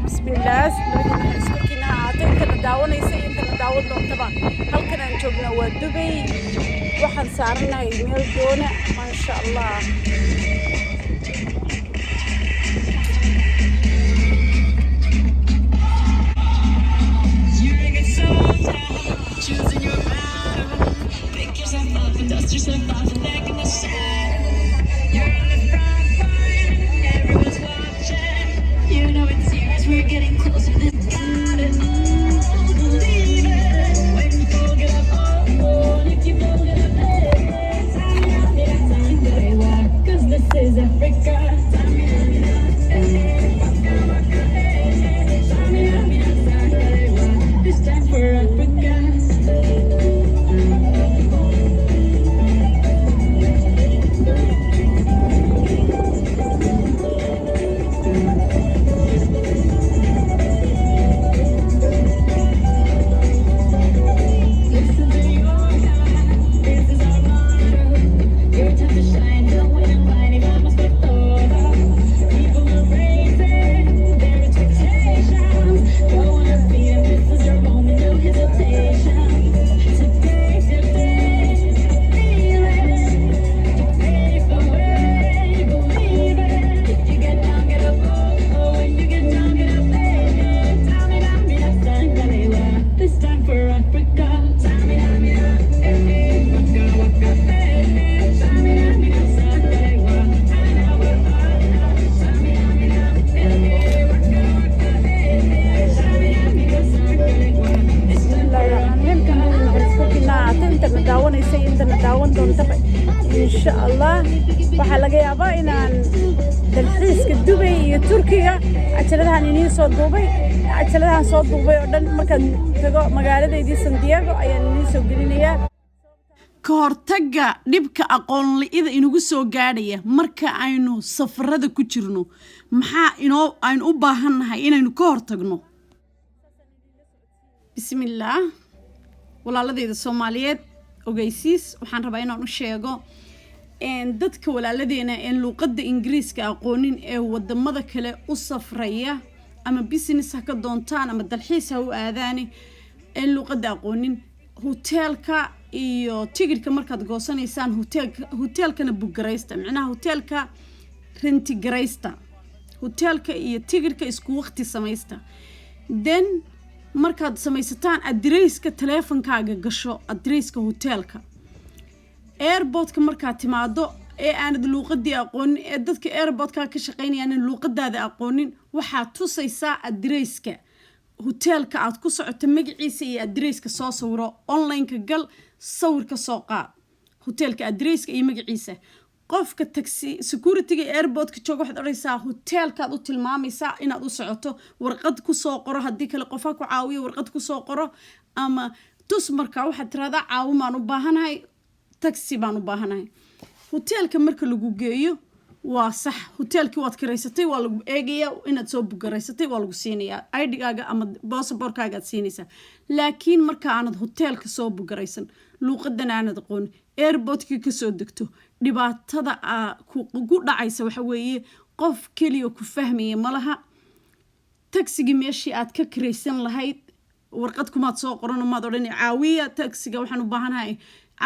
بسم الله نبدأ نسكتنا عطيك نداون يصير أنت نداون لهم طبعا هل كنا نشوفنا ودبي واحد صارنا يميل دونه ما شاء الله إن شاء الله وحلقة يا باينا dalxiiska Dubai iyo Turkiga ajaladahan inii soo duubay ajaladahan soo duubay oo dhan markaan tago magaaladeedii Santiago ayaan inii soo gelinayaa ka hortagga dhibka aqoon li'ida inugu soo gaadhaya marka aynu safarada ku jirno maxaa aynu u baahannahay inaynu ka hortagno bismillaah walaaladeyda Soomaaliyeed ogeysiis waxaan rabaa inaan u sheego dadka walaaladeena luqadda Ingiriiska aqoonin ee wadamada kale u safraya ama business ka doontaan ama dalxiis ha u aadaan luqadda aqoonin hotelka iyo tigidhka markaad goosanaysaan hotelkana book gareysta macnaha hotelka rent gareysta hotelka iyo tigidhka isku waqti sameeysta then markaad samaysataan addresska teleefankaaga gasho addresska hotelka airportka markaad timaado ee aanad luqadii aqoonin ee dadka airportka ka shaqeynayaan luqadaada aqoonin waxaad tusaysaa addresska hotelka aad ku socoto magaciisa iyo addresska soo sawiro online-ka gal sawirka soo qaad hotelka addresska iyo magaciisa qofka taxi security airportka jooga waxaad oraysaa hotelka aad u tilmaamaysaa inaad u socoto warqad ku soo qoro hadii kale qof ku caawiyo warqad ku soo qoro ama tus marka waxaad tiraahdaa caawimaan u baahanahay taxi baan u baahanahay hotelka marka lagu geeyo waa sax hotelkii waad kireysatay waa lagu eegayaa inaad soo bugareysatay waa lagu siinayaa ID-gaaga ama passport-kaaga aad siinaysaa laakiin marka aanad hotelka soo bugareysan luqadan aanad aqoon airport-kii ka soo degto dhibaatada ku dhacaysa waxa weeye qof kaliya ku fahmaya malaha taxigi meeshii aad ka kireysan lahayd warqad kumaad soo qoran maad odhan caawiya taxiga waxaan u baahanahay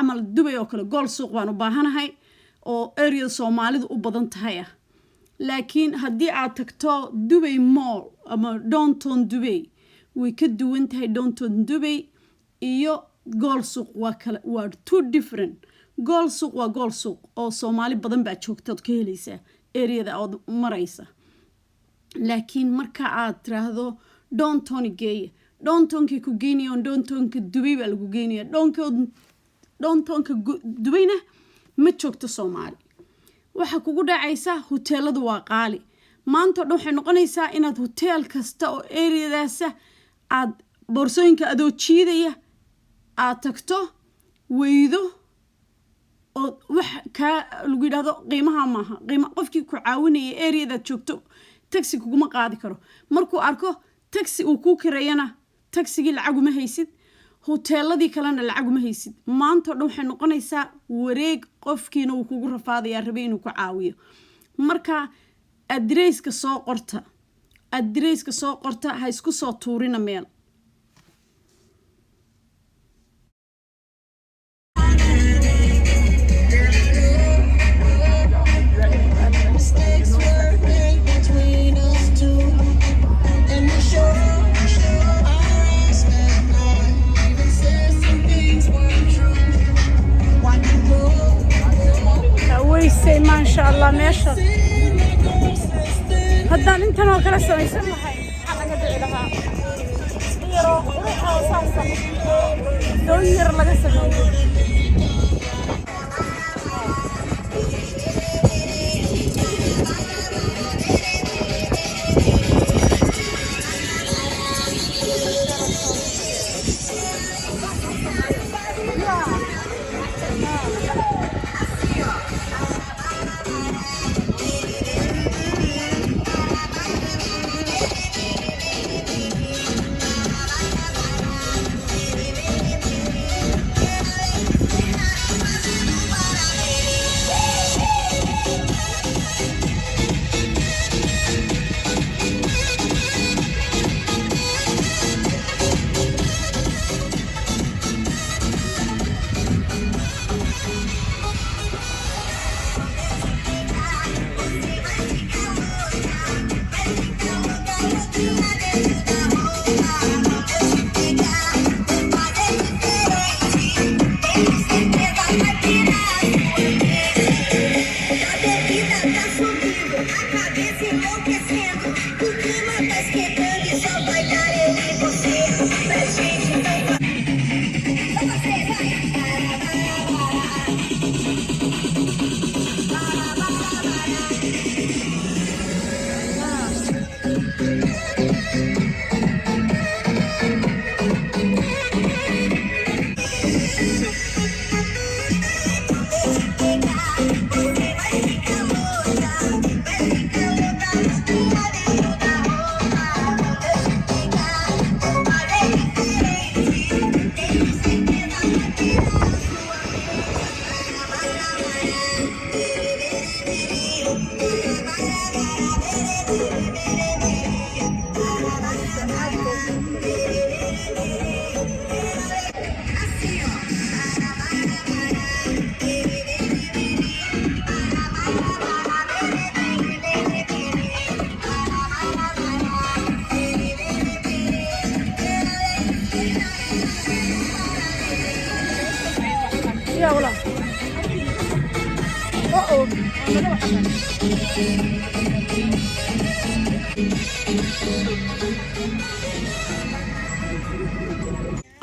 amal Dubai oo kale gool suuq baan u baahanahay oo area Soomaalidu u badan tahay laakiin haddii aad tagto Dubai Mall ama downtown Dubai way ka duwan tahay downtown Dubai iyo gool suuq waa two different gool suuq waa gool suuq oo Soomaali badan baa joogta oo ka helaysa area-da oo maraysa laakiin marka aad tiraahdo downtown geey downtown-ka ku geynayo downtown-ka Dubai baa lagu geynayaa downtown-ka Dubai-na ma joogto Soomaali waxa kugu dhacaysa hoteeladu waa qaali maanta waxay noqonaysaa inaad hotel kasta oo area-daas aad boorsooyinka adoo jiidaya aad tagto weydo oo wax ka lagu yiraahdo qiimaha maaha qiimo qofkii ku caawinaya area-da joogto taxi kuguma qaadi karo markuu arko taxi uu ku kireeyana taxigii lacag uma haysid hoteeladii kalena lacag uma haysid maanta waxay noqonaysaa wareeg qofkiina uu kugu rafaadaya rabay inuu ku caawiyo marka addresska soo qorta adresska soo qorta ha isku soo tuurina meel ما شاء الله ماشي هذا انت نو كلا سميسن waxay laga dhiclaha yaro ruuxa saarsan doon yar laga sameeyo يا والله اوه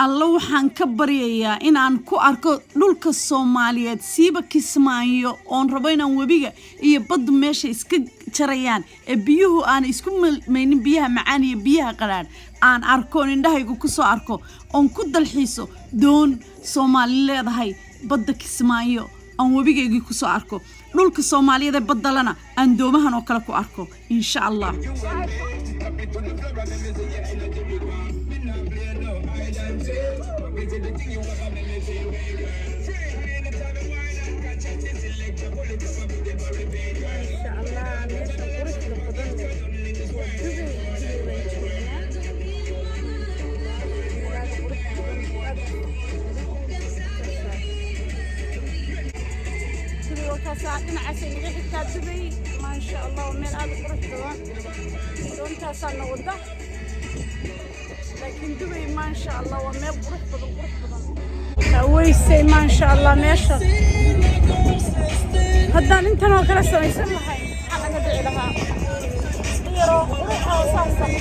alla waxaan ka baryayaa inaan ku arko dhulka Soomaaliyeed siiba Kismaayo oon rabo inaan webiga iyo badda meesha iska jarayaan ee biyuhu aan isku meeynin biyaha macaan iyo biyaha qaraar aan arko indhahaygu ku soo arko oon ku dalxiiso doon Soomaali leedahay badda Kismaayo aan webigeygii ku soo arko dhulka Soomaaliyeed badda lana aan doomahan oo kala ku arko insha Allah ساعتنا عسل غير دبي ما شاء الله ومن هذا قرش دوان دون تاسنا وده لكن دبي ما شاء الله وما قرش بدن ويسي ما شاء الله ماشي هذا انت نو كلا سميسن waxay laga dhiclaha yaro ruuxa saarsan